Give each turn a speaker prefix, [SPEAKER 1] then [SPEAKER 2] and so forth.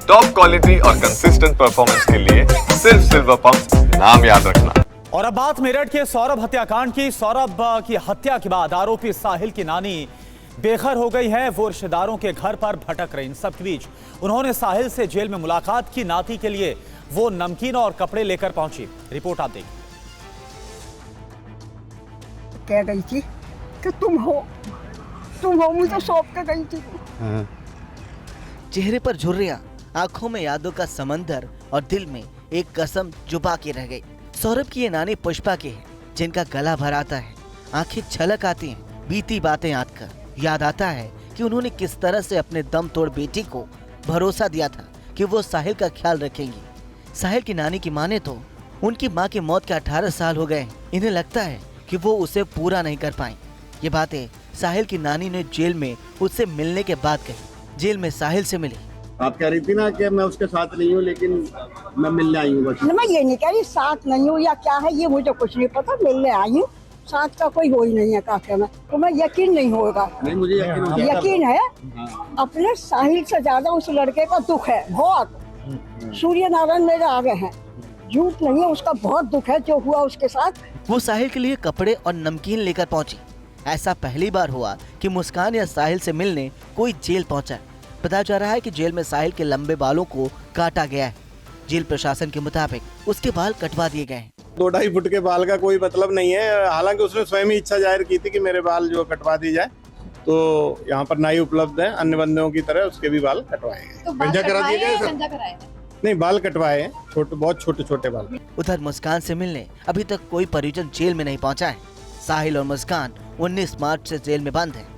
[SPEAKER 1] Top quality और consistent performance के लिए सिर्फ सिल्वर पंप नाम याद रखना।
[SPEAKER 2] और अब बात मेरठ के सौरभ हत्याकांड की। सौरभ की हत्या के बाद आरोपी साहिल की नानी बेघर हो गई है। वो रिश्तेदारों के घर पर भटक रही। इन सब के बीच उन्होंने साहिल से जेल में मुलाकात की। नाती के लिए वो नमकीन और कपड़े लेकर पहुंची। रिपोर्ट आप देखिए।
[SPEAKER 3] कह गई थी कि तुम हो मुझे सौंप के गई थी।
[SPEAKER 4] चेहरे पर झुर्रियां, आंखों में यादों का समंदर और दिल में एक कसम जुबा के रह गई। सौरभ की ये नानी पुष्पा की है, जिनका गला भर आता है, आंखें छलक आती हैं, बीती बातें याद कर। याद आता है कि उन्होंने किस तरह से अपने दम तोड़ बेटी को भरोसा दिया था कि वो साहिल का ख्याल रखेंगी। साहिल की नानी की माने तो उनकी मां की मौत के 18 साल हो गए। इन्हें लगता है कि वो उसे पूरा नहीं कर पाई। ये बातें साहिल की नानी ने जेल में उससे मिलने के बाद कही। जेल में साहिल से मिली।
[SPEAKER 5] आप कह रही थी ना कि मैं उसके साथ नहीं हूँ, लेकिन मैं मिलने आई हूँ। बस
[SPEAKER 3] मैं ये नहीं कह रही साथ नहीं हूँ या क्या है, ये मुझे कुछ नहीं पता। मिलने आई हूँ, साथ का कोई हो ही नहीं है काके में। तो मैं यकीन नहीं होगा।
[SPEAKER 5] नहीं, मुझे यकीन हो जाता
[SPEAKER 3] यकीन है। अपने साहिल से ज्यादा उस लड़के का दुख है बहुत। सूर्य नारायण मेरे आगे हैं, झूठ नहीं है। उसका बहुत दुख है जो हुआ उसके साथ।
[SPEAKER 4] वो साहिल के लिए कपड़े और नमकीन लेकर पहुंची। ऐसा पहली बार हुआ कि मुस्कान या साहिल से मिलने कोई जेल पहुंचा। बताया जा रहा है कि जेल में साहिल के लंबे बालों को काटा गया है। जेल प्रशासन के मुताबिक उसके बाल कटवा दिए गए हैं।
[SPEAKER 5] 2-2.5 फुट के बाल का कोई मतलब नहीं है। हालांकि उसने स्वयं ही इच्छा जाहिर की थी कि मेरे बाल जो कटवा दी जाए। तो यहाँ पर नाई उपलब्ध है, अन्य बंदों की तरह उसके भी बाल कटवाए गए। गंजा करा दिए गए। नहीं, बाल कटवाए हैं, बहुत छोटे बाल।
[SPEAKER 4] उधर मुस्कान से मिलने अभी तक कोई परिजन जेल में नहीं पहुंचा है। साहिल और मुस्कान 19 मार्च से जेल में बंद है।